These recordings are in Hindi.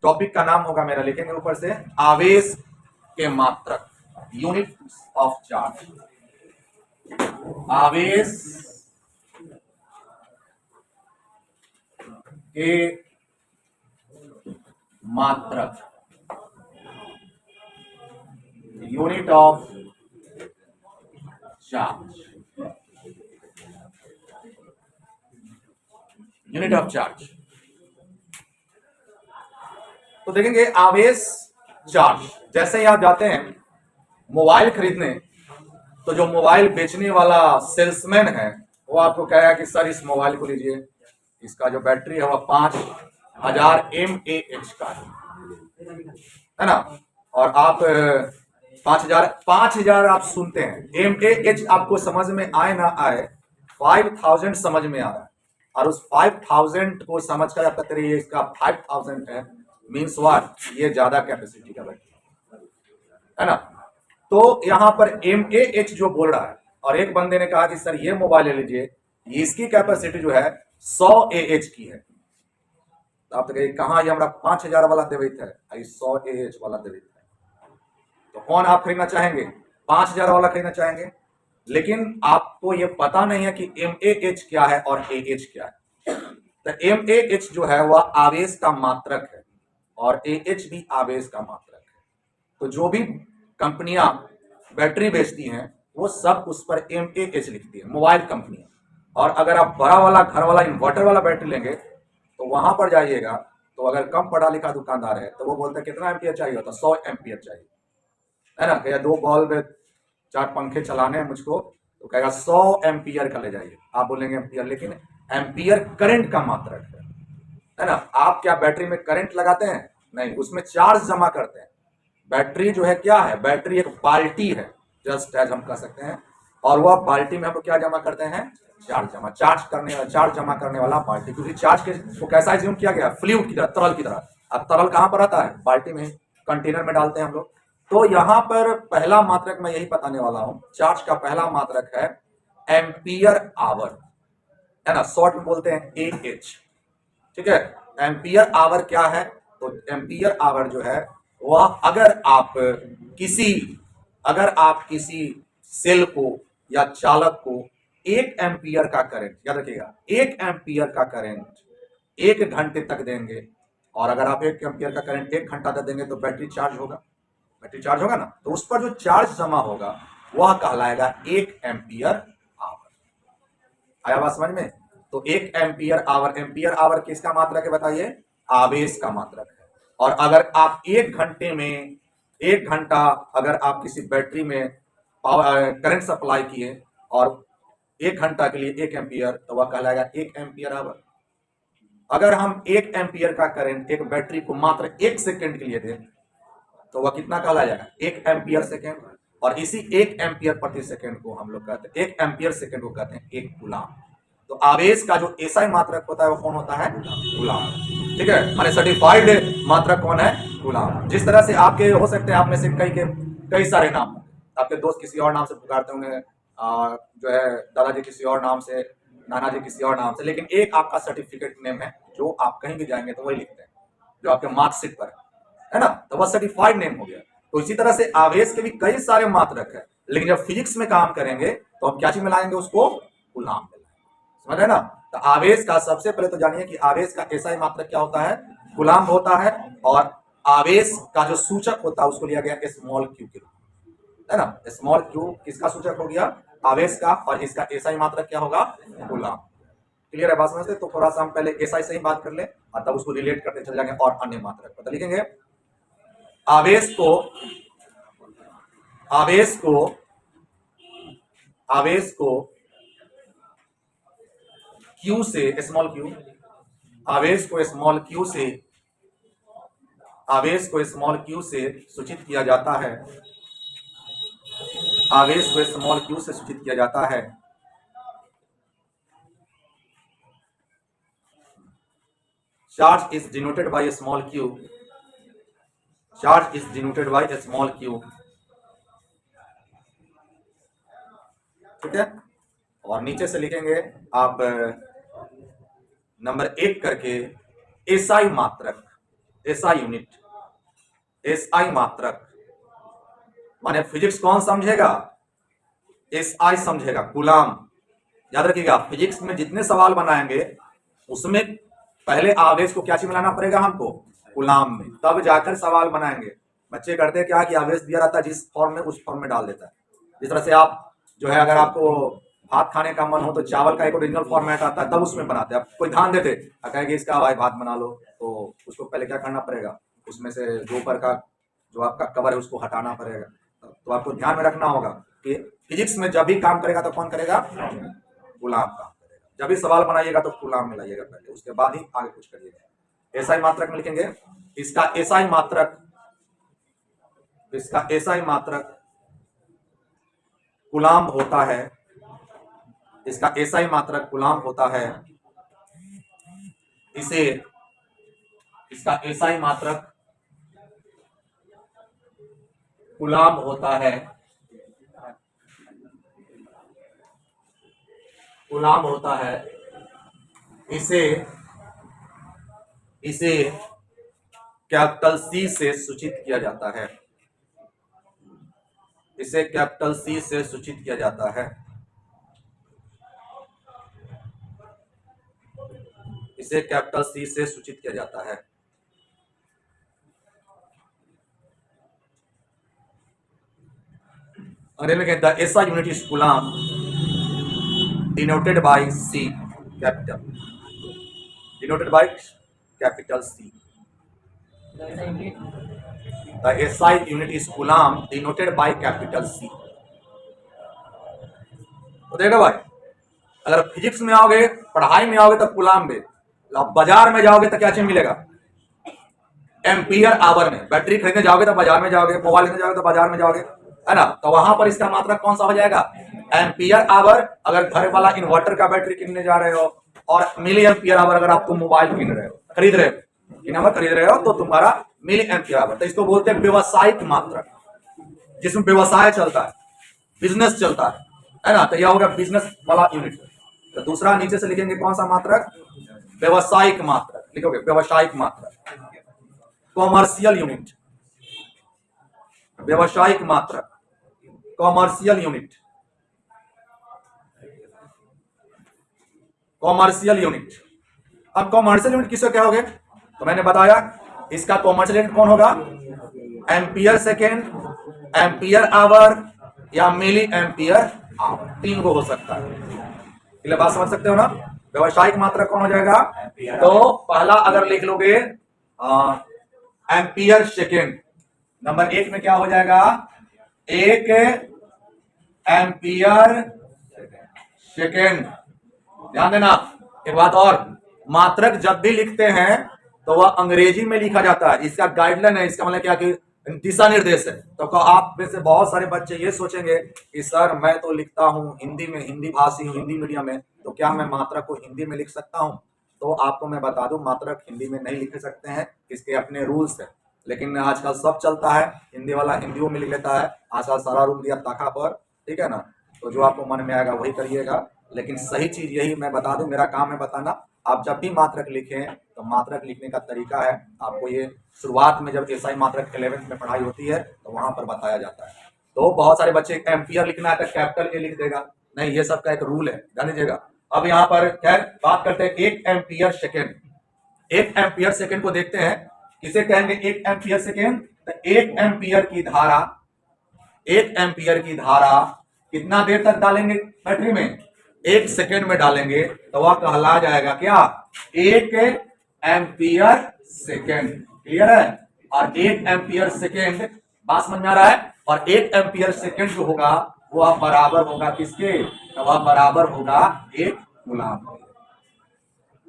टॉपिक का नाम होगा मेरा, लिखेंगे ऊपर से आवेश के मात्रक, यूनिट ऑफ चार्ज, आवेश के मात्रक, unit of charge, unit of charge. तो देखेंगे आवेश चार्ज, जैसे ही आप जाते हैं मोबाइल खरीदने, तो जो मोबाइल बेचने वाला सेल्समैन है वो आपको कहेगा कि सर इस मोबाइल को लीजिए, इसका जो बैटरी है वह 5000 mAh का है ना। और आप 5000 आप सुनते हैं, mAh आपको समझ में आए ना आए, 5000 समझ में आ रहा है, और उस 5000 को समझ कर आप कहते रहिए इसका 5000 है, मीन्स व्हाट, ये ज्यादा कैपेसिटी का बैटरी है ना। तो यहां पर mAh जो बोल रहा है, और एक बंदे ने कहा कि सर ये मोबाइल ले लीजिए, इसकी कैपेसिटी जो है 100 Ah की है। तो आप तो कहिए कहाँ, ये हमारा 5000 वाला देवित है, 100 Ah वाला देवित है। तो कौन आप खरीदना चाहेंगे? 5000 वाला खरीदना चाहेंगे। लेकिन आपको ये पता नहीं है कि mAh क्या है और Ah क्या है। तो mAh जो है वह आवेश का मात्रक है और Ah भी आवेश का मात्रक है। तो जो भी कंपनियां बैटरी बेचती हैं वो सब उस पर mAh लिखती है, मोबाइल कंपनी। और अगर आप बड़ा वाला घर वाला इन्वर्टर वाला बैटरी लेंगे तो वहां पर जाइएगा, तो अगर कम पढ़ा लिखा दुकानदार है तो वो बोलते हैं कितना एम्पियर चाहिए होता है, 100 एम्पियर चाहिए, है ना। कहेगा 2 बल्ब 4 पंखे चलाने हैं मुझको, तो कहेगा 100 एम्पियर का ले जाइए। आप बोलेंगे एम्पियर, लेकिन एम्पियर करंट का मात्रक है ना। आप क्या बैटरी में करंट लगाते हैं? नहीं, उसमें चार्ज जमा करते हैं। बैटरी जो है क्या है? बैटरी एक बाल्टी है, जस्ट एज हम कह सकते हैं, और वह बाल्टी में हम क्या जमा करते हैं? चार्ज जमा करने वाला बाल्टी, क्योंकि चार्ज के को कैसा एज्यूम किया गया? फ्लूइड की तरह, तरल की तरह। अब तरल कहां पर आता है? बाल्टी में, कंटेनर में डालते हैं हम लोग। तो यहां पर पहला मात्रक मैं यही बताने वाला हूं, चार्ज का पहला मात्रक है एम्पियर आवर, है ना, शॉर्ट में बोलते हैं AH। ठीक है, एम्पियर आवर क्या है? तो एम्पियर आवर जो है वह किसी अगर आप किसी सेल को या चालक को 1 एम्पियर का करंट, याद रखिएगा 1 एम्पियर का करंट 1 घंटे तक देंगे, और अगर आप 1 एम्पियर का करंट 1 घंटा तक देंगे तो बैटरी चार्ज होगा, ना। तो उस पर जो चार्ज जमा होगा वह कहलाएगा 1 एम्पियर आवर। आया बात समझ में? तो 1 एम्पियर आवर, एम्पियर आवर किसका मात्रक है बताइए? आवेश का मात्रक है। और अगर आप 1 घंटे में 1 घंटा अगर आप किसी बैटरी में करंट सप्लाई किए और 1 घंटा के लिए 1 एम्पियर, तो वह कहलाएगा 1 एम्पियर आवर। अगर हम 1 एम्पियर का करंट एक बैटरी को मात्र 1 सेकेंड के लिए दें तो वह कितना कहलाया जाएगा? 1 एम्पियर सेकेंड। और इसी 1 एम्पियर प्रति सेकेंड को हम लोग कहते हैं, 1 एम्पियर सेकेंड को कहते हैं 1 कूलाम। तो आवेश का जो एसआई मात्रक होता है वो कौन होता है? कूलाम। ठीक है, माने सर्टिफाइड मात्रक कौन है? कूलाम। जिस तरह से आपके हो सकते हैं आप में से कई सारे नाम, आपके दोस्त किसी और नाम से पुकारते होंगे, जो है दादाजी किसी और नाम से, नाना जी किसी और नाम से, लेकिन एक आपका सर्टिफिकेट नेम है जो आप कहीं भी जाएंगे तो वही लिखते हैं, जो आपके मार्कशीट पर है ना, तो वह सर्टिफाइड नेम हो गया। तो इसी तरह से आवेश के भी कई सारे मात्रक है, लेकिन जब फिजिक्स में काम करेंगे तो हम क्या चीज मिलाएंगे? उसको कूलाम मिलाएंगे। समझ रहे ना? तो आवेश का सबसे पहले तो जानिए कि आवेश का ऐसा ही मात्रक क्या होता है? कूलाम होता है। और आवेश का जो सूचक होता है उसको लिया गया स्मॉल क्यू के रूप, है ना। स्मॉल क्यू किसका सूचक हो गया? आवेश का। और इसका एसआई मात्रक क्या होगा? कूलाम। क्लियर है बात समझते? तो थोड़ा सा हम पहले एसआई से ही बात कर ले और तब उसको रिलेट करते चले जाएंगे और अन्य मात्रक पर। लिखेंगे आवेश को आवेश को आवेश को क्यू से, स्मॉल क्यू, आवेश को स्मॉल क्यू से सूचित किया जाता है। आवेश को स्मॉल क्यू से सूचित किया जाता है। Charge is denoted by small Q. Charge is denoted by small Q. ठीक है, और नीचे से लिखेंगे आप नंबर 1 करके एसआई मात्रक, एसआई यूनिट, एसआई मात्रक, माने फिजिक्स कौन समझेगा? एसआई समझेगा, कूलाम। याद रखिएगा, फिजिक्स में जितने सवाल बनाएंगे उसमें पहले आवेश को क्या चीज मिलाना पड़ेगा हमको? कूलाम में, तब जाकर सवाल बनाएंगे। बच्चे करते क्या कि आवेश दिया रहता है जिस फॉर्म में, उस फॉर्म में डाल देता है। जिस तरह से आप जो है, अगर आपको भात खाने का मन हो तो चावल का एक ओरिजिनल फॉर्मेट आता है, तब उसमें बनाते हैं। आप कोई ध्यान देते कहेंगे इसका भाई भात बना लो, तो उसको पहले क्या करना पड़ेगा? उसमें से जो ऊपर का जो आपका कवर है उसको हटाना पड़ेगा। तो आपको ध्यान में रखना होगा कि फिजिक्स में जब भी काम करेगा तो कौन करेगा? गुलाम काम करेगा। जब भी सवाल बनाइएगा तो गुलाम मिलाइएगा पहले, उसके बाद ही आगे कुछ करिएगा। एसआई मात्रक में लिखेंगे, इसका एसआई मात्रक, इसका एसआई मात्रक कूलाम होता है, इसका एसआई मात्रक कूलाम होता है। इसे, इसका एसआई मात्रक कूलाम होता है, कूलाम होता है। इसे, इसे कैपिटल सी से सूचित किया जाता है, इसे कैपिटल सी से सूचित किया जाता है, इसे कैपिटल सी से सूचित किया जाता है। अंग्रेजी में कहता है ऐसा unit is coulomb denoted by C, capital, denoted by capital C. The SI unit is coulomb denoted by capital C। तो देखो भाई, अगर फिजिक्स में आओगे, पढ़ाई में आओगे तो कूलाम में, बाजार में जाओगे तो क्या चीज मिलेगा? एम्पियर आवर में। बैटरी खरीदने जाओगे तो बाजार में जाओगे, मोबाइल खरीदने जाओगे तो बाजार में जाओगे, है ना? तो वहां पर इसका मात्रक कौन सा हो जाएगा? Ampere hour. अगर घर वाला इन्वर्टर का बैटरी किनने जा रहे हो, और मिली एम्पियर आवर अगर आप तुम मोबाइल खरीद रहे हो, खरीद रहे हो तो तुम्हारा मिली एम्पियर आवर। तो इसको बोलते हैं व्यवसायिक मात्रक, जिसमें व्यवसाय चलता है, बिजनेस चलता है ना? तो यह होगा बिजनेस वाला यूनिट। तो दूसरा नीचे से लिखेंगे कौन सा मात्रक? व्यवसायिक मात्रक लिखोगे, व्यवसायिक मात्रक, कॉमर्शियल यूनिट, व्यवसायिक मात्रक, कॉमर्शियल यूनिट, कॉमर्शियल यूनिट। अब कॉमर्शियल यूनिट किसको कहोगे? तो मैंने बताया इसका कॉमर्शियल यूनिट कौन होगा? एम्पियर सेकेंड, एम्पियर आवर या मिली एम्पियर आवर, तीन को हो सकता है। बात समझ सकते हो ना? व्यवसायिक मात्रक कौन हो जाएगा? तो पहला अगर लिख लोगे एम्पियर सेकेंड, नंबर एक में क्या हो जाएगा? एक एम्पियर सेकेंड। ध्यान देना एक बात और, मात्रक जब भी लिखते हैं तो वह अंग्रेजी में लिखा जाता है। इसका गाइडलाइन है, इसका मतलब क्या कि दिशा निर्देश है। तो आप में से बहुत सारे बच्चे ये सोचेंगे कि सर मैं तो लिखता हूँ हिंदी में, हिंदी भाषी हूँ, हिंदी मीडियम में, तो क्या मैं मात्रक को हिंदी में लिख सकता हूँ? तो आपको मैं बता दूं, मात्रक हिंदी में नहीं लिख सकते हैं, इसके अपने रूल्स है। लेकिन आजकल सब चलता है, हिंदी वाला हिंदी में लिख लेता है। आजकल सारा रूल दिया ताका पर, ठीक है ना? तो जो आपको मन में आएगा वही करिएगा। लेकिन सही चीज यही मैं बता दूं, मेरा काम है बताना। आप जब भी मात्रक लिखें तो मात्रक लिखने का तरीका है, आपको ये शुरुआत में जब एसआई मात्रक 11th में पढ़ाई होती है तो वहां पर बताया जाता है। तो बहुत सारे बच्चे एम्पियर लिखना है तो कैपिटल ए लिख देगा, नहीं, ये सब का एक रूल है, जान लीजिएगा। अब यहाँ पर खैर बात करते हैं एक एम्पियर सेकेंड। एक एम्पियर सेकेंड को देखते हैं, किसे कहेंगे एक एम्पियर सेकेंड? तो एक एम्पियर की धारा, एक एम्पियर की धारा कितना देर तक डालेंगे बैटरी में? 1 सेकेंड में डालेंगे, तो वह कहला जाएगा क्या? 1 एम्पियर सेकेंड। क्लियर है? और 1 एम्पियर सेकेंड, बात समझ में आ रहा है? और 1 एम्पियर सेकेंड जो होगा वह बराबर होगा किसके? तो वह बराबर होगा 1 कूलाम।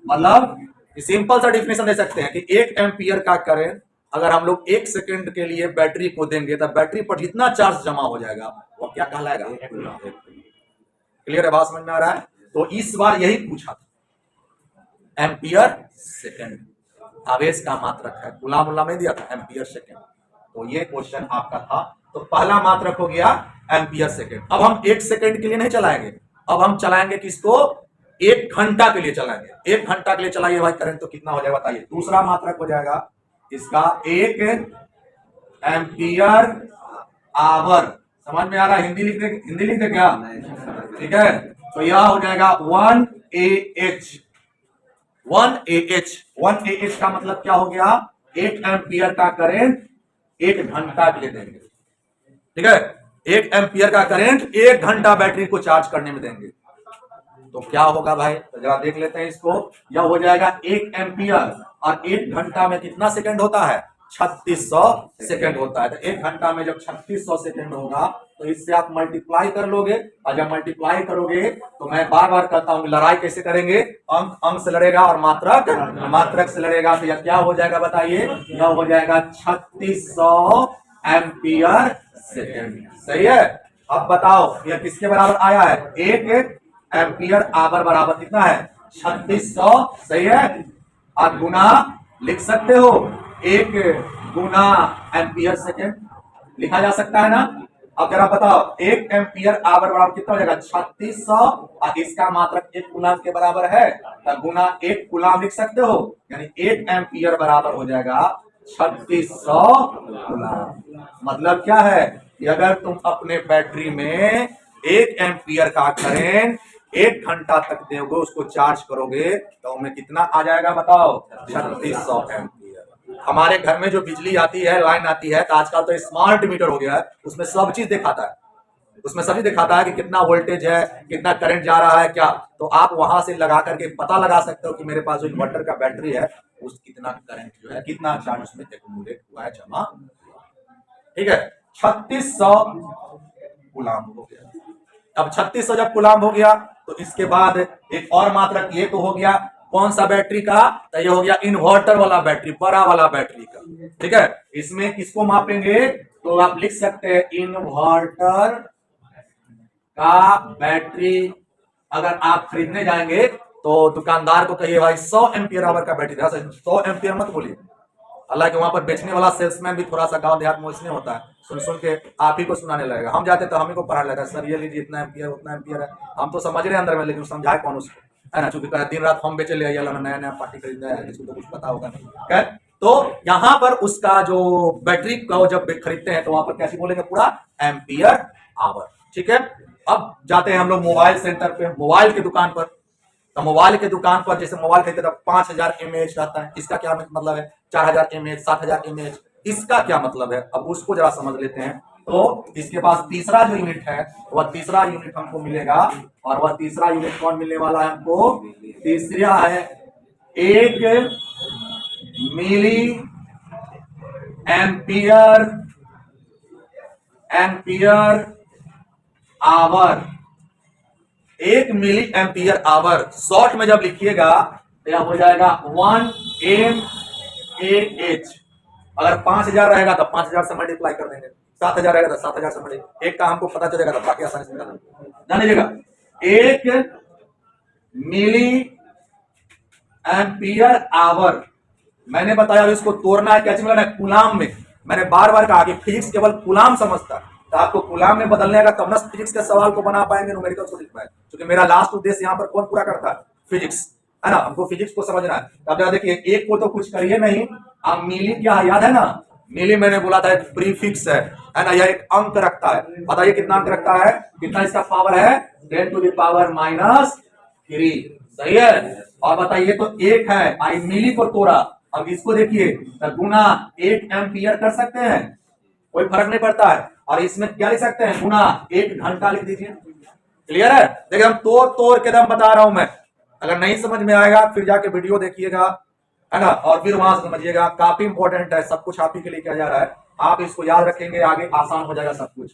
मतलब सिंपल सा डिफिनेशन दे सकते हैं कि 1 एम्पियर का करंट अगर हम लोग 1 सेकेंड के लिए बैटरी को देंगे तो बैटरी पर जितना चार्ज जमा हो जाएगा वो क्या कहलाएगा? क्लियर है? बात समझ में आ रहा है? तो इस बार यही पूछा था, एम्पियर सेकेंड आवेश का मात्रक है, कूलाम उलाम नहीं दिया था, एम्पियर सेकेंड। तो ये क्वेश्चन आपका था। तो पहला मात्रक हो गया एम्पियर सेकेंड। अब हम 1 सेकेंड के लिए नहीं चलाएंगे, अब हम चलाएंगे किसको? 1 घंटा के लिए चलाएंगे। 1 घंटा के लिए चलाइए भाई, करंट तो कितना हो जाएगा बताइए? दूसरा मात्रक हो जाएगा इसका 1 एम्पियर आवर। समझ में आ रहा है? हिंदी लिख दे क्या? ठीक है, तो यह हो जाएगा 1 AH। 1 AH का मतलब क्या हो गया? 1 एम्पियर का करंट 1 घंटा के लिए देंगे। ठीक है, 1 एम्पियर का करंट 1 घंटा बैटरी को चार्ज करने में देंगे। तो क्या होगा भाई? तो जरा देख लेते हैं इसको। यह हो जाएगा 1 एम्पियर, और 1 घंटा में कितना सेकंड होता है? 3600 सेकंड होता है। तो 1 घंटा में जब 3600 सेकंड होगा तो इससे आप मल्टीप्लाई कर लोगे, और जब मल्टीप्लाई करोगे तो मैं बार बार कहता हूं लड़ाई कैसे करेंगे? अंक अंक से लड़ेगा और मात्रक मात्रक से लड़ेगा। तो यह क्या हो जाएगा बताइए? यह हो जाएगा 3600 एम्पियर सेकंड। सही है? अब बताओ यह किसके बराबर आया है? 1 एम्पियर आवर बराबर कितना है? 3600। सही है? आप गुना लिख सकते हो, 1 गुना एम्पियर सेकेंड लिखा जा सकता है ना? अब जरा बताओ 1 एम्पियर आवर बराबर कितना हो जाएगा? 3600, और इसका मात्रक 1 कूलाम के बराबर है, तो गुना 1 कूलाम लिख सकते हो, यानी 1 एम्पियर बराबर हो जाएगा 3600 कूलाम। मतलब क्या है कि अगर तुम अपने बैटरी में 1 एम्पियर का करंट 1 घंटा तक दोगे, उसको चार्ज करोगे, तो उनमें कितना आ जाएगा बताओ? 3600 एम्पियर। हमारे घर में जो बिजली आती है, लाइन आती है, तो आजकल तो स्मार्ट मीटर हो गया है, उसमें सब चीज दिखाता है। उसमें सभी दिखाता है कि कितना वोल्टेज है, कितना करंट जा रहा है क्या। तो आप वहां से लगा करके पता लगा सकते हो कि मेरे पास जो इन्वर्टर का बैटरी है उस कितना करंट जो है, कितना चार्ज उसमें एक्यूमुलेट हुआ है, जमा। ठीक है, 3600 गुलाम हो गया। अब 3600 जब गुलाम हो गया तो इसके बाद एक और मात्रक ये तो हो गया कौन सा बैटरी का? तो ये हो गया इन्वर्टर वाला बैटरी, बड़ा वाला बैटरी का। ठीक है, इसमें किसको मापेंगे? तो आप लिख सकते हैं इन्वर्टर का बैटरी। अगर आप खरीदने जाएंगे तो दुकानदार को कहिए भाई 100 एम्पियर आवर का बैटरी, 100 एम्पियर मत बोलिए। हालांकि वहां पर बेचने वाला सेल्समैन भी थोड़ा सा गांव देहात में इसलिए होता है, सुन सुन के आप ही को सुनाने लगेगा। हम जाते तो हम ही को पढ़ाने लगा, सर ये लीजिए इतना एम्पियर उतना एम्पियर है। हम तो समझ रहे हैं अंदर में, लेकिन समझाए कौन उसको, है ना? चूंकि दिन रात हम बेचे ले आइए, नया नया पार्टी खरीदा है, किसी को तो कुछ पता होगा नहीं। तो यहाँ पर उसका जो बैटरी का जब खरीदते हैं तो वहां पर कैसे बोलेंगे? पूरा एम्पियर आवर। ठीक है, अब जाते हैं हम लोग मोबाइल सेंटर पे, मोबाइल की दुकान पर। तो मोबाइल के दुकान पर जैसे मोबाइल खरीदते तो 5000 mAh रहता है, इसका क्या मतलब है? 4000 mAh, 7000 mAh, इसका क्या मतलब है? अब उसको जरा समझ लेते हैं। तो इसके पास तीसरा जो यूनिट है वह तीसरा यूनिट हमको मिलेगा, और वह तीसरा यूनिट कौन मिलने वाला है हमको? तीसरा है 1 milli ampere hour. 1 milli ampere hour short में जब लिखिएगा तो यह हो जाएगा 1 mAh। अगर 5000 रहेगा तो 5000 से मल्टीप्लाई कर देंगे, 7000 रहेगा तो 7000 से मल्टीप्लाई, एक का हमको पता चलेगा तो बाकी आसानी से जान लीजिएगा। 1 मिली एम्पियर आवर मैंने बताया, इसको तोड़ना है कैसे मिलाना है? कूलाम में। मैंने बार बार कहा कि फिजिक्स केवल कूलाम समझता है, तो आपको कूलाम में बदलने का तब ना फिजिक्स के सवाल को बना पाएंगे, न्यूमेरिकल को लिख पाएंगे। क्योंकि मेरा लास्ट उद्देश्य यहाँ पर कौन पूरा करता है? फिजिक्स, है ना? हमको फिजिक्स को समझना है। अब जरा देखिए, एक को तो कुछ करिए नहीं, अब मिली क्या याद है ना? मिली मैंने बोला था एक प्रीफिक्स है ना? यह एक अंक रखता है। बताइए कितना अंक रखता है? कितना इसका पावर है? 10 to the power -3। सही है? और बताइए तो 1 है, आई मिली को तोड़ा, अब इसको देखिए तो गुना 1 एम्पियर कर सकते हैं, कोई फर्क नहीं पड़ता है। और इसमें क्या लिख सकते हैं? गुना 1 घंटा लिख दीजिए। क्लियर है? देखिए हम तोड़ तोड़ के दम बता रहा हूं मैं, अगर नहीं समझ में आएगा फिर जाके वीडियो देखिएगा, है ना? और फिर वहां समझिएगा, काफी इंपॉर्टेंट है, सब कुछ आप ही के लिए किया जा रहा है। आप इसको याद रखेंगे, आगे आसान हो जाएगा सब कुछ।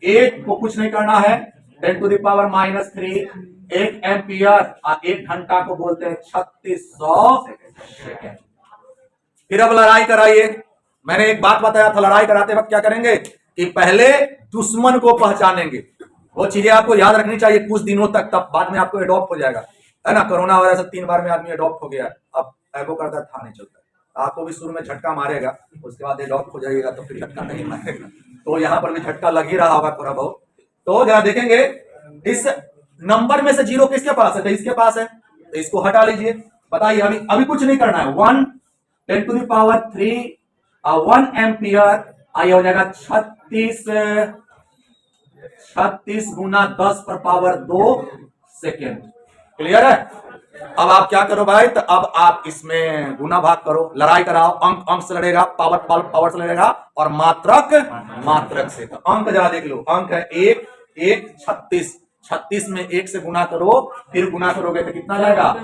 1 को कुछ नहीं करना है, 10 to the power -3, 1 एम्पियर, और 1 घंटा को बोलते हैं 3600 सेकेंड। फिर अब लड़ाई कराइए। मैंने एक बात बताया था, लड़ाई कराते वक्त क्या करेंगे कि पहले दुश्मन को पहचानेंगे। वो चीजें आपको याद रखनी चाहिए कुछ दिनों तक, तब बाद में आपको एडॉप्ट हो जाएगा, है ना? कोरोना वायरस से 3 बार में आदमी एडॉप्ट हो गया, अब एगो करता था नहीं चलता। आपको भी शुरू में झटका मारेगा, उसके बाद एडॉप्ट हो जाएगा तो फिर झटका नहीं मारेगा। तो यहाँ पर भी झटका लग ही रहा होगा थोड़ा बहुत। तो जरा देखेंगे इस नंबर में से 0 किसके पास है? तो इसके पास है, तो इसको हटा लीजिए। बताइए, अभी कुछ नहीं करना है। 1 10⁻³ 1 एम्पियर, ये हो जाएगा 36 गुना 10⁻² सेकेंड। क्लियर है? अब आप क्या करो भाई, तो अब आप इसमें गुना भाग करो, लड़ाई कराओ, अंक अंक से लड़ेगा, पावर से लड़ेगा, और मात्रक से। तो अंक जरा देख लो, अंक है 1 1 36 में 1 से गुना करो, फिर गुना करोगे तो कितना जाएगा,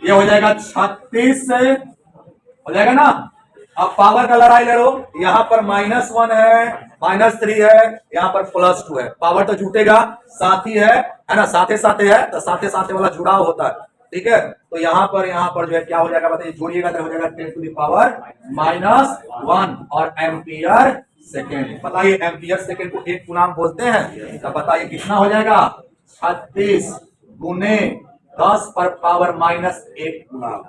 ये हो जाएगा 36 से हो जाएगा ना। अब पावर का लड़ाई लड़ो, यहाँ पर -1 है, -3 है, यहाँ पर +2 है, पावर तो जुटेगा, साथ ही है ना, साथे साथे है, तो साथे साथे वाला जुड़ाव होता है, ठीक है। तो यहाँ पर जो है क्या हो जाएगा बताइए, जोड़िएगा तो हो जाएगा 10⁻⁻1 और एम्पियर सेकेंड। बताइए एम्पियर सेकेंड को 1 कूलम बोलते हैं, तो बताइए कितना हो जाएगा, 36 गुने 10⁻⁻1 कूलम,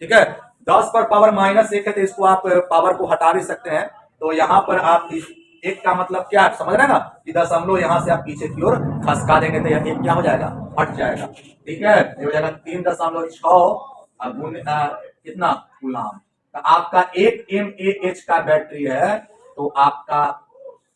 ठीक है। 10⁻⁻1 है, तो इसको आप पावर को हटा भी सकते हैं, तो यहाँ पर आप 1 का मतलब क्या समझ रहे हैं ना, कि दशमलव यहाँ से आप पीछे की ओर खसका देंगे तो यह 1 क्या हो जाएगा, हट जाएगा, ठीक है। ये हो जाएगा 3.6 कितना कूलम। तो आपका 1 mAh का बैटरी है, तो आपका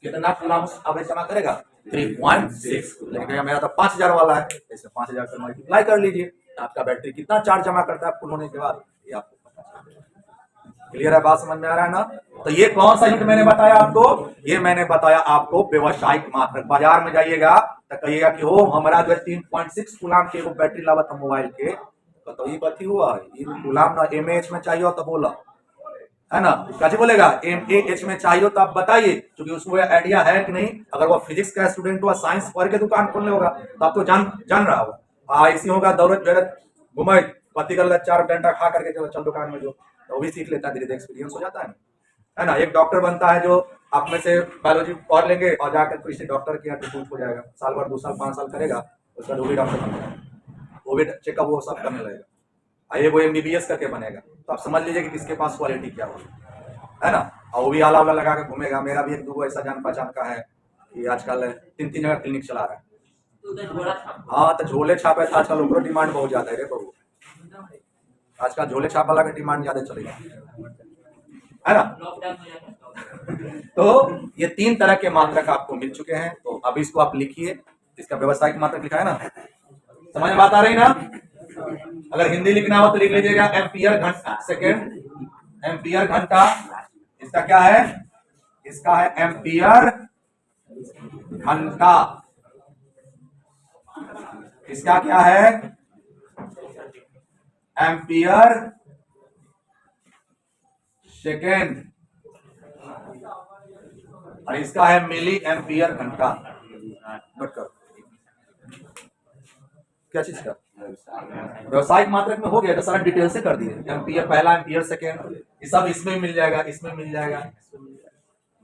कितना कूलम अब जमा करेगा, 3.6। लेकिन मेरा तो 5000 वाला है, इसे 5000 से मल्टीप्लाई कर लीजिए, आपका बैटरी कितना चार्ज जमा करता है फुल होने के बाद, ये आपको पता चलेगा। क्लियर है, बात समझ में आ रहा है ना। तो ये कौन सा यूनिट मैंने बताया आपको, ये मैंने बताया आपको व्यावसायिक मात्रक। बाजार में जाइएगा तो कहिएगा कि हो हमारा जो 3.6 कूलम के वो बैटरी लावत मोबाइल के, तो ये बती हुआ ये कूलम ना mAh में चाहिए तो बोला है ना, कैसे बोलेगा, mAh में चाहिए तो आप बताइए, क्योंकि उसको आइडिया है कि नहीं। अगर वो फिजिक्स का स्टूडेंट हुआ, साइंस पढ़ के दुकान खोलने होगा, तो आप तो जान रहा होगा। ऐसी होगा दौड़त बेरत घुमाई पति कर 4 घंटा खा करके चल दुकान में, जो तो वो भी सीख लेता है, धीरे धीरे एक्सपीरियंस हो जाता है ना। एक डॉक्टर बनता है जो आप में से बायोलॉजी पढ़ लेंगे और जाकर किसी डॉक्टर की ट्रीटमेंट हो जाएगा, साल भर 2 साल 5 साल करेगा, उसका वो भी डॉक्टर बन जाएगा, वो भी चेकअप वो सब करने लगेगा, आइए वो MBBS करके बनेगा। तो आप समझ लीजिए कि किसके पास क्वालिटी क्या हो, है ना। और वो भी आला वाला लगा के घूमेगा। मेरा भी 1-2 ऐसा जान पहचान का है कि आजकल 3 जगह क्लिनिक चला रहा है। हाँ, तो झोले छापे था आजकल, उनको डिमांड बहुत ज्यादा है रे बहू, आजकल झोले छाप वाला का डिमांड ज्यादा चलेगा, है ना। तो ये 3 तरह के मात्रक आपको मिल चुके हैं, तो अब इसको आप लिखिए, इसका व्यावसायिक मात्रक लिखा है ना, समझ में बात आ रही ना। अगर हिंदी लिखना हो तो लिख लीजिएगा एम्पियर घंटा सेकेंड, एम्पियर घंटा, इसका क्या है, इसका है एम्पियर घंटा, इसका क्या है, एम्पियर सेकेंड, और इसका है मिली एम्पियर घंटा। नोट करो, क्या चीज का व्यावसायिक मात्रक में हो गया, तो सारा डिटेल से कर दिए, एम्पियर पहला, एम्पियर सेकेंड, ये सब इसमें मिल जाएगा, इसमें मिल जाएगा,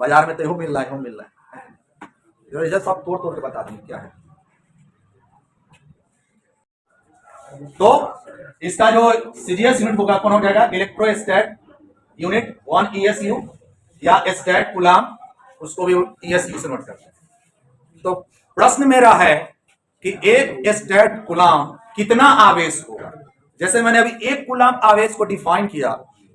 बाजार में तो यू मिल रहा है, मिल रहा है, जो सब तोड़ तोड़ के बता दिए क्या है। तो इसका जो सीजीएस यूनिट होगा कौन हो जाएगा, इलेक्ट्रोस्टैट यूनिट 1 ESU या स्टैट कूलम, उसको भी ESU से नोट करते हैं। तो प्रश्न मेरा है कि एक स्टैट कूलम कितना आवेश होगा। जैसे मैंने अभी 1 कूलम आवेश को डिफाइन किया,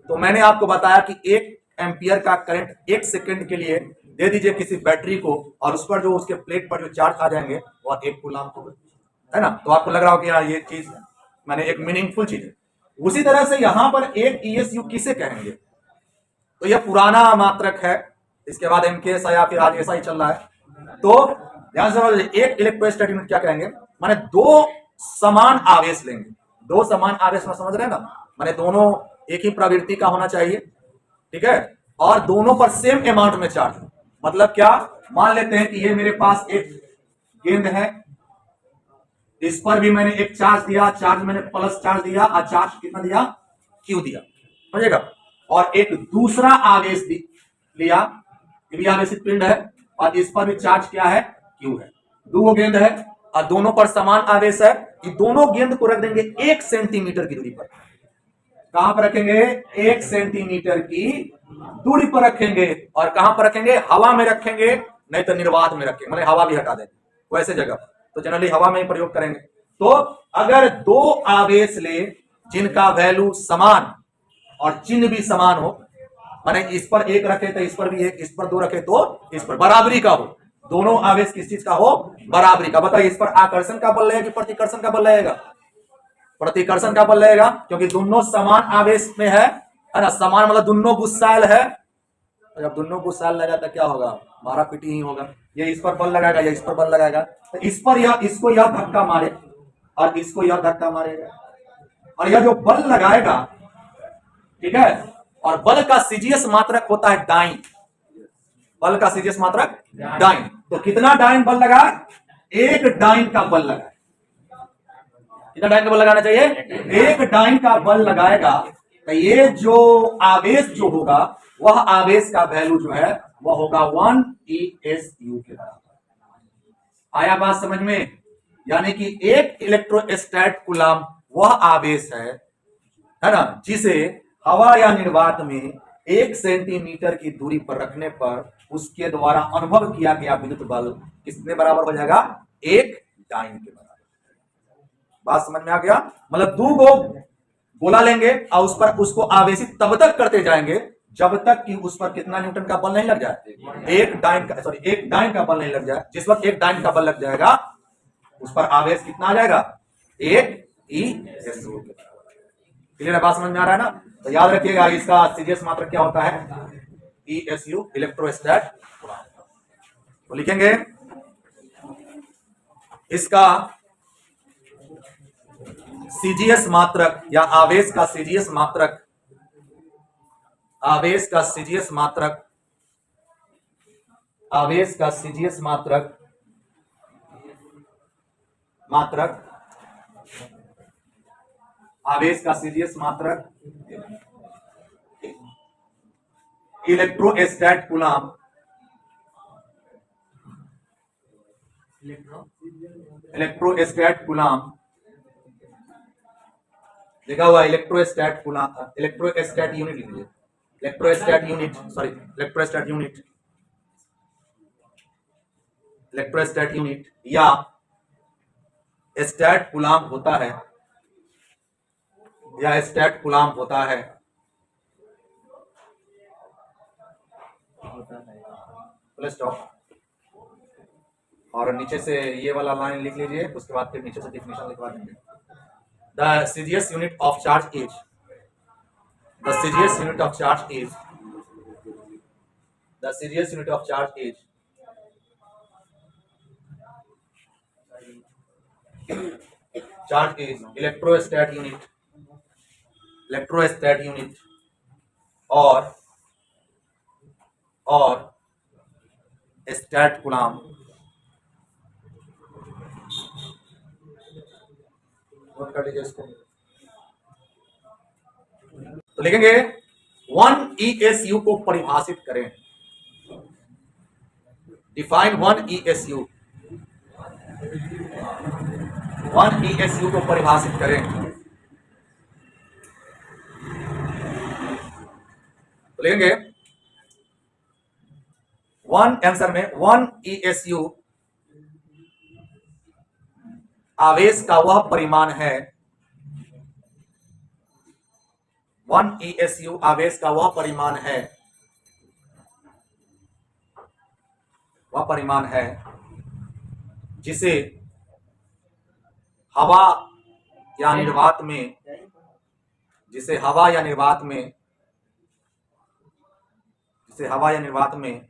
तो मैंने आपको बताया कि 1 एम्पियर का करंट 1 सेकंड के लिए दे दीजिए किसी बैटरी को, और उस पर जो उसके प्लेट पर जो चार्ज आ जाएंगे वह 1 कूलम होगा, है ना। तो आपको लग रहा हो कि हाँ ये चीज मैंने एक मीनिंगफुल चीज है। उसी तरह से यहां पर 1 ESU किसे कहेंगे, तो यह पुराना मात्रक है, इसके बाद MKS आया, फिर आज ऐसा ही चल रहा है। तो ध्यान से समझिए, एक इलेक्ट्रोस्टैटिक यूनिट क्या कहेंगे, माने 2 समान आवेश लेंगे, 2 समान आवेश में समझ रहे हैं ना, माने दोनों एक ही प्रवृत्ति का होना चाहिए, ठीक है, और दोनों पर सेम अमाउंट में चार्ज। मतलब क्या, मान लेते हैं कि ये मेरे पास एक गेंद है, इस पर भी मैंने एक चार्ज दिया, चार्ज मैंने प्लस चार्ज दिया, और चार्ज कितना दिया, Q दिया, समझेगा। और एक दूसरा आवेश लिया, ये भी आवेशित पिंड है, और इस पर भी चार्ज क्या है, Q है। 2 गेंद है और दोनों पर समान आवेश है, कि दोनों गेंद को रख देंगे 1 सेंटीमीटर की दूरी पर। कहां पर रखेंगे, 1 सेंटीमीटर की दूरी पर रखेंगे, और कहां पर रखेंगे, हवा में रखेंगे, नहीं तो निर्वात में रखेंगे, मतलब हवा भी हटा देंगे, वैसे जगह। तो जनरली हवा में ही प्रयोग करेंगे। तो अगर दो आवेश ले जिनका वैल्यू समान और चिन्ह भी समान हो, माने इस पर एक रखे तो इस पर भी एक, इस पर दो रखे तो इस पर, बराबरी का हो, दोनों आवेश किस चीज का हो, बराबरी का। बताइए इस पर आकर्षण का बल रहेगा कि प्रतिकर्षण का बल रहेगा? प्रतिकर्षण का बल रहेगा, क्योंकि दोनों समान आवेश में है ना, समान मतलब दोनों गुस्साइल है। जब दोनों गुस्साइल लगा तो क्या होगा, मारा पीटी ही होगा। ये इस पर बल लगाएगा या इस पर बल लगाएगा, तो इस पर यह इसको यह धक्का मारे और इसको यह धक्का मारेगा, और यह जो बल लगाएगा, ठीक है, और बल का सीजीएस मात्रक होता है डाइन, बल का सीजीएस मात्रक डाइन। तो कितना डाइन बल लगा, एक डाइन का बल लगा, कितना डाइन का बल लगाना चाहिए, एक डाइन का बल लगाएगा, तो ये जो आवेश जो होगा वह आवेश का वैल्यू जो है वह होगा 1 ESU के बराबर। आया बात समझ में? यानी कि एक इलेक्ट्रोस्टैट कूलम वह आवेश है ना, जिसे हवा या निर्वात में 1 सेंटीमीटर की दूरी पर रखने पर उसके द्वारा अनुभव किया गया विद्युत बल किसके बराबर हो जाएगा, एक डाइन के बराबर। बात समझ में आ गया? मतलब दो गो गोला लेंगे और उस पर उसको आवेशित तब तक करते जाएंगे जब तक कि उस पर कितना न्यूटन का बल नहीं लग जाए, एक डाइन का बल नहीं लग जाए। जिस वक्त एक डाइन का बल लग जाएगा उस पर आवेश कितना आ जाएगा, 1 ESU। क्लियर है? बात समझ में आ रहा है ना? तो याद रखिएगा इसका सीजीएस मात्रक क्या होता है, ESU, इलेक्ट्रोस्टैट। तो लिखेंगे इसका सीजीएस मात्रक या आवेश का सीजीएस मात्रक, आवेश का सीजीएस मात्रक, आवेश का सीजीएस मात्रक आवेश का सीजीएस मात्रक इलेक्ट्रोस्टैट कूलम, इलेक्ट्रोस्टैट कूलम लिखा हुआ, इलेक्ट्रोस्टैट कूलम, इलेक्ट्रोस्टैट यूनिट लिख लीजिए, इलेक्ट्रोस्टैट unit, sorry इलेक्ट्रोस्टैट unit, electrostat unit या स्टैट कूलम होता है, या स्टैट कूलम होता है फुल स्टॉप। और नीचे से ये वाला लाइन लिख लीजिए, उसके बाद फिर नीचे से डेफिनेशन लिखवा देंगे। The CGS unit of charge is, the CGS unit of charge is, the CGS unit of charge is charge is electrostat unit, electrostat unit or stat coulomb. Note कर लीजिए इसको। तो लिखेंगे 1 ESU को परिभाषित करें, डिफाइन 1 ESU, 1 ESU को परिभाषित करें। तो लिखेंगे 1 आंसर में 1 ESU आवेश का वह परिमाण है, 1 ESU आवेश का वह परिमाण है, वह परिमाण है जिसे हवा या निर्वात में, जिसे हवा या निर्वात में, जिसे हवा या निर्वात में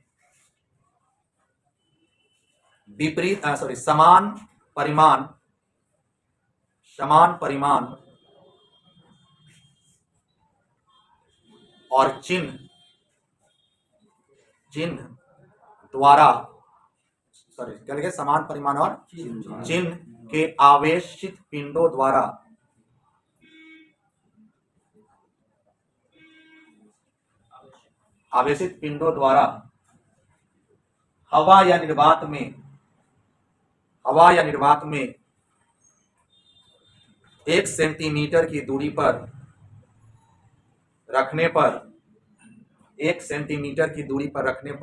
विपरीत समान परिमाण और चिन्ह द्वारा, सॉरी क्या लिखे, समान परिमाण और चिन्ह के आवेशित पिंडों द्वारा हवा या निर्वात में 1 सेंटीमीटर की दूरी पर रखने पर, 1 सेंटीमीटर की दूरी पर रखने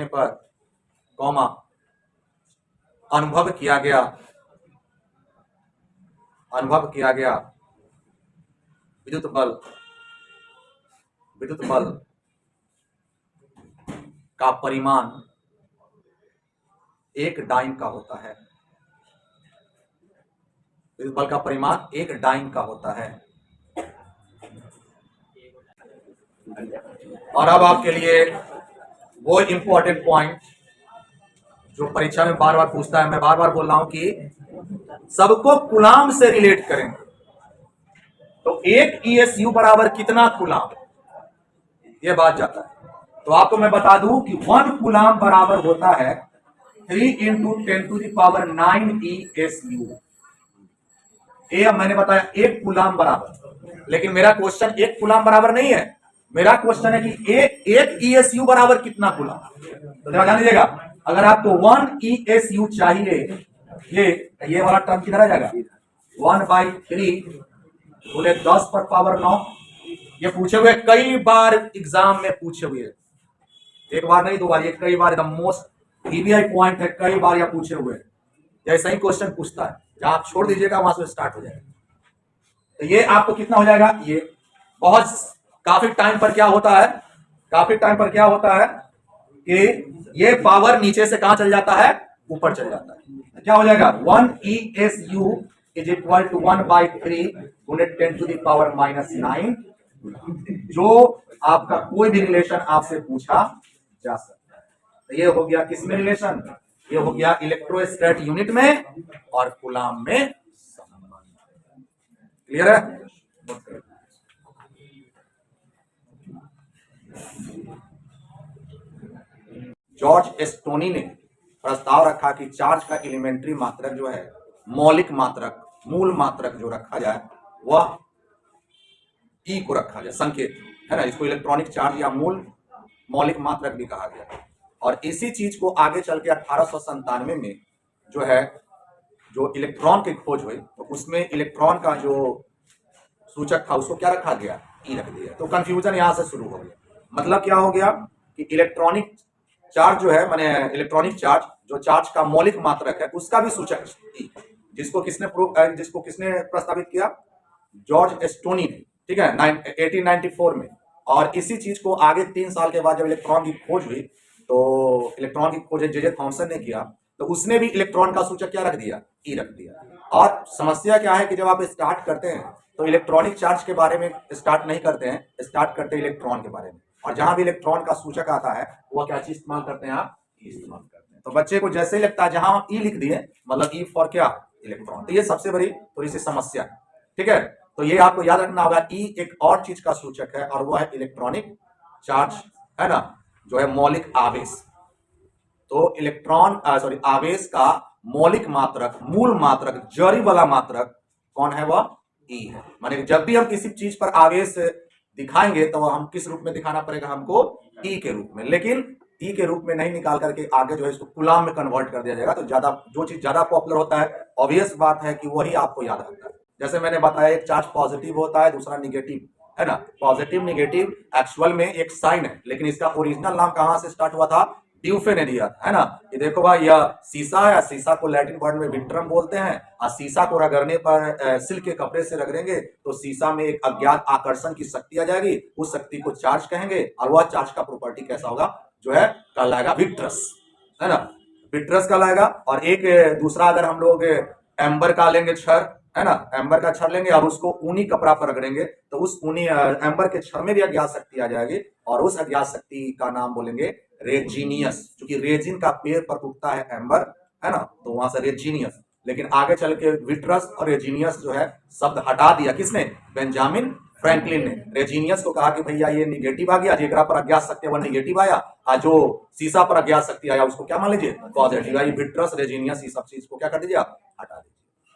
पर कॉमा अनुभव किया गया विद्युत बल का परिमाण 1 डाइन का होता है। विद्युत बल का परिमाण 1 डाइन का होता है। और अब आपके लिए वो इंपॉर्टेंट पॉइंट जो परीक्षा में बार बार पूछता है, मैं बार बार बोल रहा हूं कि सबको कूलाम से रिलेट करेंगे। तो 1 ESU बराबर कितना कूलाम, ये बात जाता है। तो आपको मैं बता दूं कि 1 कूलाम बराबर होता है 3 × 10⁹ ESU। ये अब मैंने बताया 1 कूलाम बराबर, लेकिन मेरा क्वेश्चन 1 कूलाम बराबर नहीं है। मेरा क्वेश्चन है कि 1 ESU बराबर कितना कूलाम। तो ध्यान दीजिएगा, अगर आपको 1 ESU चाहिए, ये वाला टर्म किधर आ जाएगा, 1/3 बोले 10⁻9। ये पूछे हुए कई बार एग्जाम में पूछे हुए, एक बार नहीं 2 बार, ये कई बार, एकदम मोस्ट ईवीआई पॉइंट है, कई बार यह पूछे हुए। जैसा ही क्वेश्चन पूछता है, जहां आप छोड़ दीजिएगा वहां से स्टार्ट हो जाएगा। तो ये आपको कितना हो जाएगा, ये बहुत काफी टाइम पर क्या होता है कि ये पावर नीचे से कहां चल जाता है, ऊपर चल जाता है। क्या हो जाएगा, 1 ESU = 1/3 × 10⁻⁹ जो आपका कोई भी रिलेशन आपसे पूछा जा सकता है। तो ये हो गया किसमें रिलेशन, ये हो गया इलेक्ट्रोस्टैट यूनिट में और कूलाम में संबंध। क्लियर है। जॉर्ज एस्टोनी ने प्रस्ताव रखा कि चार्ज का एलिमेंट्री मात्रक जो है, मौलिक मात्रक, मूल मात्रक जो रखा जाए वह ई को रखा जाए, संकेत है ना, इसको इलेक्ट्रॉनिक चार्ज या मूल मौलिक मात्रक भी कहा गया। और इसी चीज को आगे चल के 1897 में जो है, जो इलेक्ट्रॉन की खोज हुई, तो उसमें इलेक्ट्रॉन का जो सूचक था उसको क्या रखा गया, ई रख दिया। तो कंफ्यूजन यहां से शुरू हो गया। मतलब क्या हो गया कि इलेक्ट्रॉनिक चार्ज जो है, माने इलेक्ट्रॉनिक चार्ज जो चार्ज का मौलिक मात्रक है, उसका भी सूचक ई, जिसको किसने प्रस्तावित किया, जॉर्ज एस्टोनी ने, ठीक है, 1894 में। और इसी चीज को आगे 3 साल के बाद जब इलेक्ट्रॉन की खोज हुई, तो इलेक्ट्रॉन की खोज जे थॉमसन ने किया, तो उसने भी इलेक्ट्रॉन का सूचक क्या रख दिया, ई रख दिया। और समस्या क्या है कि जब आप स्टार्ट करते हैं तो इलेक्ट्रॉनिक चार्ज के बारे में स्टार्ट नहीं करते हैं, स्टार्ट करते हैं इलेक्ट्रॉन के बारे में। और जहां भी इलेक्ट्रॉन का सूचक आता है वह क्या चीज इस्तेमाल करते हैं, आप ई इस्तेमाल करते हैं। तो बच्चे को जैसे ही लगता है जहां ई लिख दिए मतलब ई फॉर क्या, इलेक्ट्रॉन। तो ये सबसे बड़ी थोड़ी सी समस्या है, ठीक है। तो ये आपको याद रखना होगा, ई एक और चीज का सूचक है और वो है इलेक्ट्रॉनिक चार्ज, है ना, जो है मौलिक आवेश। तो इलेक्ट्रॉन आवेश का मौलिक मात्रक, मूल मात्रक, जड़ी वाला मात्रक कौन है, वह ई है। माने जब भी हम किसी चीज पर आवेश दिखाएंगे तो हम किस रूप में दिखाना पड़ेगा, हमको ई के रूप में। लेकिन ई के रूप में नहीं निकाल करके आगे जो है इसको कूलाम में कन्वर्ट कर दिया जाएगा। तो ज्यादा जो चीज ज्यादा पॉपुलर होता है, ऑब्वियस बात है कि वही आपको याद रहता है। जैसे मैंने बताया, एक चार्ज पॉजिटिव होता है, दूसरा निगेटिव, है ना। पॉजिटिव निगेटिव एक्चुअल में एक साइन है, लेकिन इसका ओरिजिनल नाम कहां से स्टार्ट हुआ था, ड्यूफे ने दिया था, है ना। ये देखो भाई, यह शीशा है, शीशा को लैटिन वर्ड में विट्रम बोलते हैं। और शीशा को रगड़ने पर, सिल्क के कपड़े से रगड़ेंगे तो शीशा में एक अज्ञात आकर्षण की शक्ति आ जाएगी, उस शक्ति को चार्ज कहेंगे। और वह चार्ज का प्रॉपर्टी कैसा होगा, जो है कहलाएगा विट्रस, है ना, विट्रस कहलाएगा। और एक दूसरा, अगर हम लोग एम्बर का लेंगे छड़, है ना, एम्बर का छड़ लेंगे और उसको ऊनी कपड़ा पर रगड़ेंगे तो उस ऊनी एम्बर के छड़ में भी अज्ञात शक्ति आ जाएगी, और उस अज्ञात शक्ति का नाम बोलेंगे रेजिनियस। क्योंकि रेजिन का पेड़ पर उगता है एम्बर, है ना, तो वहां से रेजिनियस। लेकिन आगे चल के विट्रस और रेजिनियस जो है शब्द हटा दिया, किसने, बेंजामिन फ्रैंकलिन ने। रेजिनियस को कहा कि भैया ये निगेटिव आ गया, जेकरा पर अज्ञात शक्ति वह निगेटिव आया, और जो शीशा पर अज्ञात शक्ति आया उसको क्या मान लीजिए, पॉजिटिव। ये विट्रस, रेजिनियस, ये सब चीज को क्या कर दीजिए, हटा दीजिए।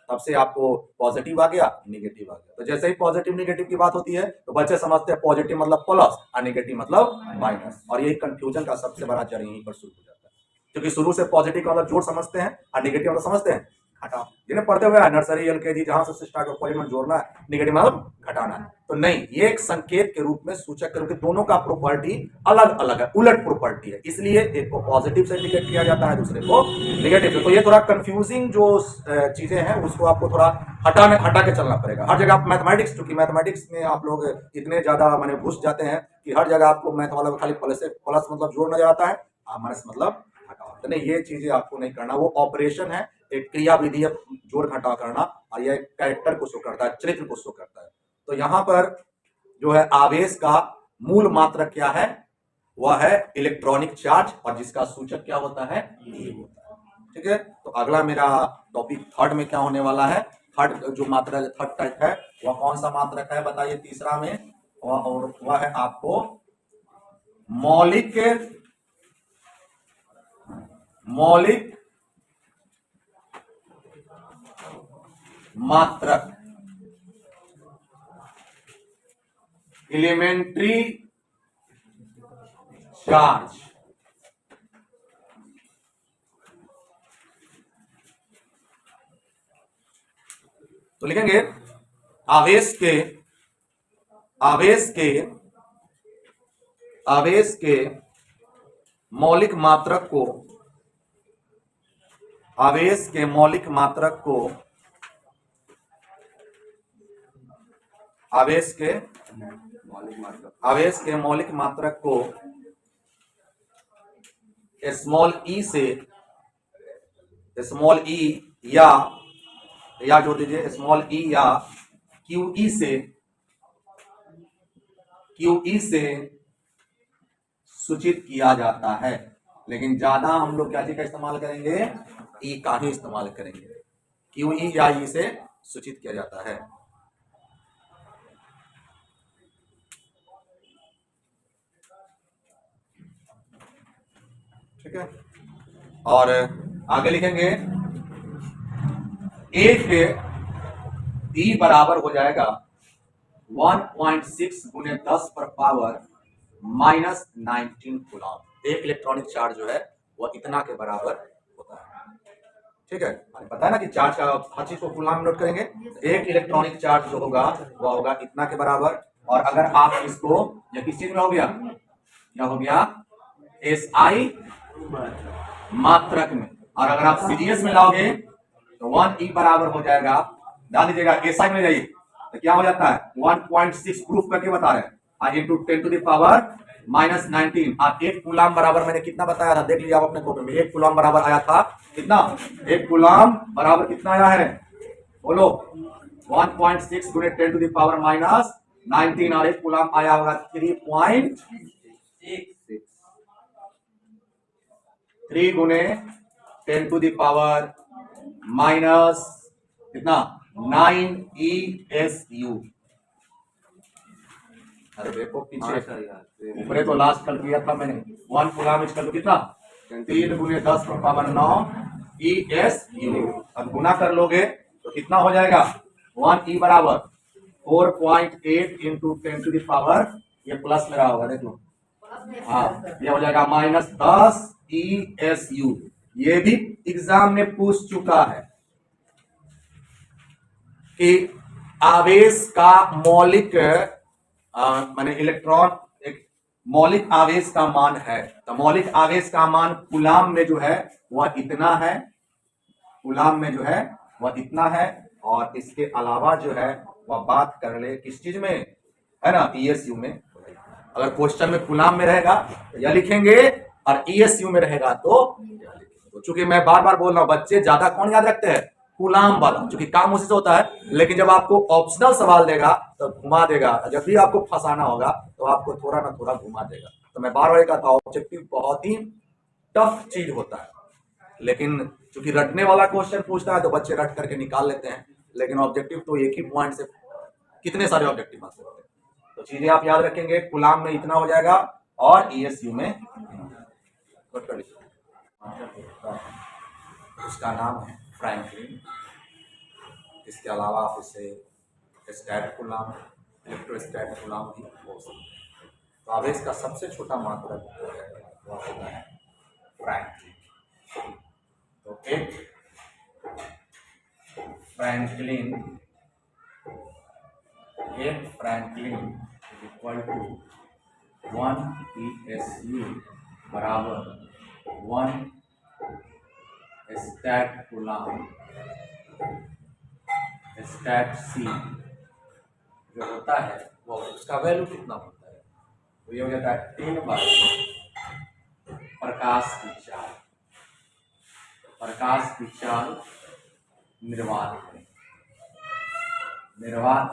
तब से आपको पॉजिटिव आ गया, निगेटिव आ गया। तो जैसे ही पॉजिटिव निगेटिव की बात होती है तो बच्चे समझते हैं पॉजिटिव मतलब प्लस और निगेटिव मतलब माइनस, और यही कंफ्यूजन का सबसे बड़ा जड़ यहीं पर शुरू हो जाता है। क्योंकि शुरू से पॉजिटिव का मतलब जोड़ समझते हैं और निगेटिव मतलब समझते हैं घटाओ। जिन्हें पढ़ते हुए नर्सरी एलकेजी जहां से स्टार्ट हो, पॉलीमर जोड़ना है, निगेटिव मतलब घटाना है। तो नहीं, ये एक संकेत के रूप में, सूचक के रूप में, दोनों का प्रॉपर्टी अलग अलग है, उलट प्रॉपर्टी है, इसलिए एक को पॉजिटिव से इंडिकेट किया जाता है, दूसरे को नेगेटिव से। तो ये थोड़ा कंफ्यूजिंग जो चीजें हैं उसको आपको थोड़ा हटा के चलना पड़ेगा। हर जगह मैथमेटिक्स, क्योंकि मैथमेटिक्स में आप लोग इतने ज्यादा मैंने घुस जाते हैं कि हर जगह आपको मैथ वाला खाली प्लस मतलब जोड़ नजर आता है, माइनस मतलब घटाओ। तो नहीं, ये चीजें आपको नहीं करना, वो ऑपरेशन है, एक क्रिया विधि है जोड़ घटाव करना, और यह कैरेक्टर को शो करता है, चरित्र को शो करता है। तो यहां पर जो है आवेश का मूल मात्रक क्या है, वह है इलेक्ट्रॉनिक चार्ज, और जिसका सूचक क्या होता है, E होता है। ठीक है, तो अगला मेरा टॉपिक थर्ड में क्या होने वाला है, थर्ड जो मात्रक, थर्ड टाइप है, वह कौन सा मात्रक है बताइए, तीसरा में, और वह है आपको मौलिक मात्रक, एलिमेंट्री चार्ज। तो लिखेंगे आवेश के मौलिक मात्रक को, आवेश के मौलिक मात्रक को, आवेश के मौलिक मात्रक को स्मॉल ई या जोड़ दीजिए स्मॉल ई या क्यूई से सूचित किया जाता है। लेकिन ज्यादा हम लोग क्या चीज का इस्तेमाल करेंगे, ई का ही इस्तेमाल करेंगे, क्यूई या ई से सूचित किया जाता है। ठीक है, और आगे लिखेंगे एक ई बराबर हो जाएगा 1.6 गुने 10 पर पावर -19 कूलम। एक इलेक्ट्रॉनिक चार्ज जो है वह इतना के बराबर होता है। ठीक है, पता है ना कि चार्ज का हर चीज को कूलम में नोट करेंगे। एक इलेक्ट्रॉनिक चार्ज जो होगा वह होगा इतना के बराबर, और अगर आप इसको, या किस चीज में हो गया, क्या हो गया, SI मात्रक में, और अगर आप सीजीएस में लाओगे तो 1 E बराबर हो जाएगा, ध्यान दीजिएगा, SI में जाइए तो क्या हो जाता है, 1.6 प्रूफ करके बता रहे हैं, इंटू 10 टू द पावर -19। आप एक कूलम बराबर मैंने कितना बताया था, देख लीजिए आप अपने कॉपी में, एक कूलम बराबर आया था कितना, एक कूलम बराबर कितना आया है, बोलो, 1.6 गुने 10 टू द पावर -19, और एक कूलम आया होगा 3 गुने 10 टू द पावर माइनस कितना, 9 ESU। अरे देखो पीछे, ऊपर तो लास्ट कर दिया था मैंने, 1 कूलम इज कर कितना, 3 गुने 10 पर पावर 9 ESU। अब गुना कर लोगे तो कितना हो जाएगा, 1 E बराबर 4.8 इंटू 10 टू द पावर, ये प्लस लगा होगा देख लो, हाँ, ये हो जाएगा -10 ESU। ये भी एग्जाम में पूछ चुका है कि आवेश का मौलिक माने इलेक्ट्रॉन, एक मौलिक आवेश का मान है, तो मौलिक आवेश का मान कूलम में जो है वह इतना है, कूलम में जो है वह इतना है, और इसके अलावा जो है वह बात कर ले किस चीज में, है ना, ESU में। अगर क्वेश्चन में कूलम में रहेगा तो यह लिखेंगे, और ESU में रहेगा तो चूंकि मैं बार बार बोल रहा हूं, बच्चे ज्यादा कौन याद रखते हैं, कूलम वाला, क्योंकि काम उसी से होता है। लेकिन जब आपको ऑप्शनल सवाल देगा तो घुमा देगा, जब भी आपको फंसाना होगा तो आपको थोड़ा ना थोड़ा घुमा देगा। तो मैं बार बार कहता हूं, ऑब्जेक्टिव बहुत ही टफ चीज होता है, लेकिन चूंकि रटने वाला क्वेश्चन पूछता है तो बच्चे रट करके निकाल लेते हैं, लेकिन ऑब्जेक्टिव तो एक ही पॉइंट से कितने सारे ऑब्जेक्टिव आ सकते हैं। तो चीजें आप याद रखेंगे, कूलम में इतना हो जाएगा, और ESU में उसका नाम है फ्रैंकलिन। इसके अलावा आप इसे स्टैट कूलम, इलेक्ट्रोस्टैट कूलम भी बोल सकते हैं। तो आवेश का सबसे छोटा मात्रक जो है वह होता है फ्रैंकलिन। तो एक Franklin is equal to 1 ESU बराबर 1 स्टैट कूलम स्टैट सी जो होता है वो उसका वैल्यू कितना होता है, तो ये हो जाता है 3 बार प्रकाश की चाल निर्वात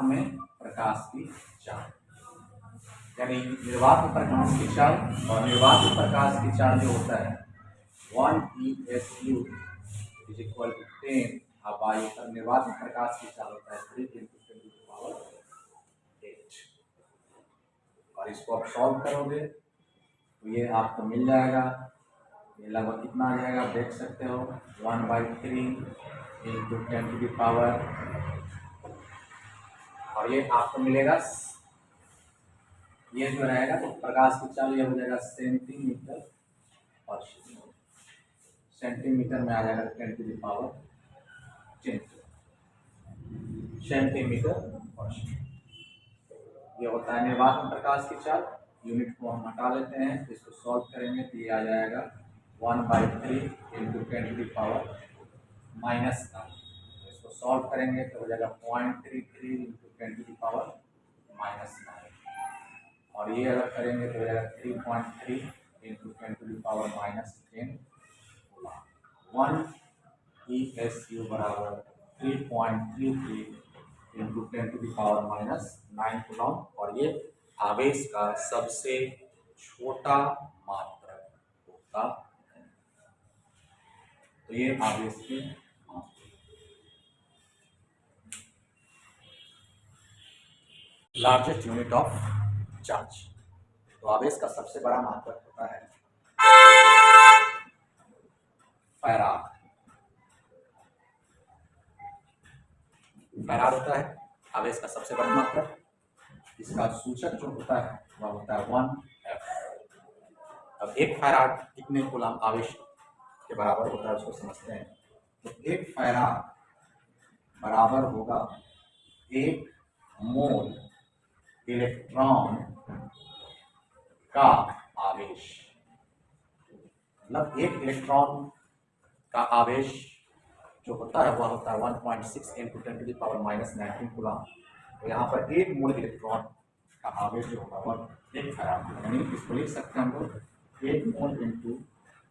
में प्रकाश की चाल, यानी निर्वात में प्रकाश की चाल और निर्वात में प्रकाश की चाल जो होता है 1 ESU इज इक्वल टू 10 वायु का निर्वात में प्रकाश की चाल होता है 3 × 10⁸ और इसको आप सॉल्व करोगे तो ये आपको मिल जाएगा, ये लगभग कितना आ जाएगा देख सकते हो 1/3 × 10⁻, और ये आपको मिलेगा, ये जो रहेगा तो प्रकाश की चाल ये हो जाएगा सेंटीमीटर में आ जाएगा 10⁻10 सेंटीमीटर। ये होता है निर्वात में प्रकाश की चाल। यूनिट को हम हटा लेते हैं, इसको सॉल्व करेंगे तो ये आ जाएगा 1/3 × 10⁻⁹। इसको सॉल्व करेंगे तो हो जाएगा 0.33 × 10⁻⁹, और ये अगर करेंगे तो हो जाएगा 3.3 × 10⁻10 1 ESU बराबर 3.33 × 10⁻⁹ कूलम, और ये आवेश का सबसे छोटा मात्रक होता है। तो ये आवेश की लार्जेस्ट यूनिट ऑफ चार्ज। तो आवेश का सबसे बड़ा मात्रक होता है फैराड। फैराड होता है आवेश का सबसे बड़ा मात्रक। इसका सूचक जो होता है वह होता है 1F। अब एक फैराड कितने कूलम आवेश के बराबर होता है उसको समझते हैं। तो एक फैराड बराबर होगा 1 मोल इलेक्ट्रॉन का आवेश, मतलब एक इलेक्ट्रॉन का आवेश जो होता है वह होता है 1.6 × 10⁻⁹ कूलम। तो यहाँ पर 1 मोल इलेक्ट्रॉन का आवेश जो होगा वह 1 फैराड, यानी इसको लिख सकते हैं हम लोग 1 मोल ×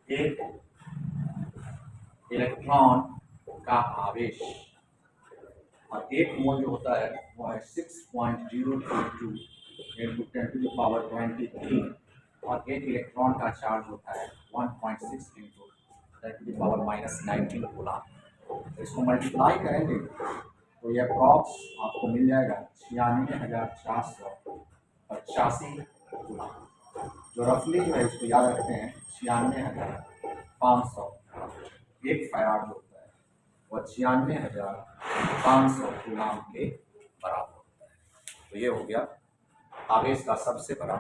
1 इलेक्ट्रॉन का आवेश, और 1 मोल जो होता है वह है 6.022 × 10⁻23, और 1 इलेक्ट्रॉन का चार्ज होता है 1.6 × 10⁻⁻19 कूलम। तो इसको मल्टीप्लाई करेंगे तो यह अप्रॉक्स आपको मिल जाएगा 96,485 कूलम, जो रफली जो है इसको याद रखते हैं 96,500। एक फैराड जो होता है वह 96,500 कूलम के बराबर होता है। तो ये हो गया आवेश का सबसे बड़ा